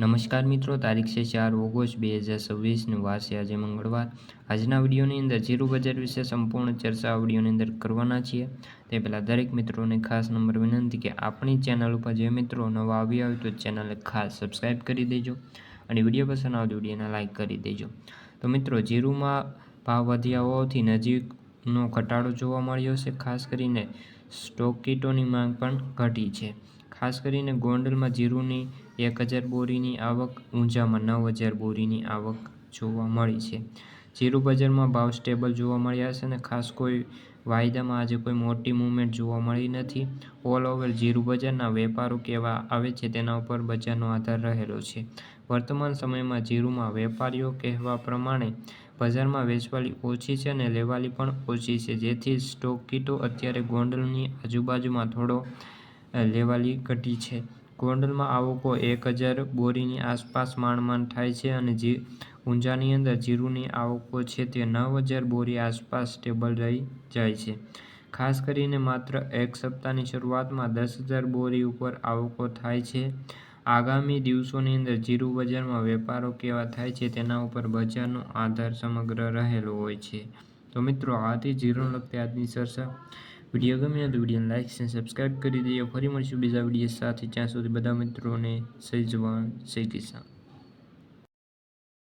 નમસ્કાર મિત્રો, તારીખ છે 4 ઓગસ્ટ 2026 વાર છે આજે મંગળવાર। આજના વિડીયોની અંદર જીરું બજાર વિશે સંપૂર્ણ ચર્ચા વિડીયોની અંદર કરવાના છીએ। તે પહેલાં દરેક મિત્રોને ખાસ નંબર વિનંતી કે આપણી ચેનલ ઉપર જે મિત્રો નવા આવ્યા હોય તો ચેનલને ખાસ સબસ્ક્રાઈબ કરી દેજો અને વિડીયો પસંદ આવે તો વિડીયોને લાઇક કરી દેજો। તો મિત્રો, જીરુમાં ભાવ વધ્યા હોવાથી નજીકનો ઘટાડો જોવા મળ્યો છે। ખાસ કરીને સ્ટોક કીટોની માંગ પણ ઘટી છે। ખાસ કરીને ગોંડલમાં જીરુની 1000 બોરીની આવક, ઊંઝામાં 9000 બોરીની આવક જોવા મળી છે। જીરું બજારમાં ભાવ સ્ટેબલ જોવા મળ્યા છે અને ખાસ કોઈ વાયદામાં આજે કોઈ મોટી મૂવમેન્ટ જોવા મળી નથી। ઓલ ઓવર જીરું બજારના વેપારો કેવા આવે છે તેના ઉપર બજારનો આધાર રહેલો છે। વર્તમાન સમયમાં જીરુમાં વેપારીઓ કહેવા પ્રમાણે બજારમાં વેચવાલી ઓછી છે અને લેવાલી પણ ઓછી છે, જેથી સ્ટોક કીટો અત્યારે ગોંડલની આજુબાજુમાં થોડો લેવાલી ઘટી છે। ગોંડલમાં આવકો 1000 બોરીની આસપાસ માંડ થાય છે અને ઊંઝાની અંદર જીરુની આવકો છે તે 9000 બોરી આસપાસ સ્ટેબલ રહી જાય છે। ખાસ કરીને માત્ર એક સપ્તાહની શરૂઆતમાં 10000 બોરી ઉપર આવકો થાય છે। આગામી દિવસોની અંદર જીરું બજારમાં વેપારો કેવા થાય છે તેના ઉપર બજારનો આધાર સમગ્ર રહેલો હોય છે। તો મિત્રો, આથી જીરુને લગતી આજની ચર્ચા। વિડીયો ગમ્યો તો વિડીયોને લાઇક અને સબસ્ક્રાઈબ કરી દેજો। ફરી મળીશું બીજા વિડીયો સાથે, ત્યાં સુધી બધા મિત્રોને જય જવાન જય કિસાન।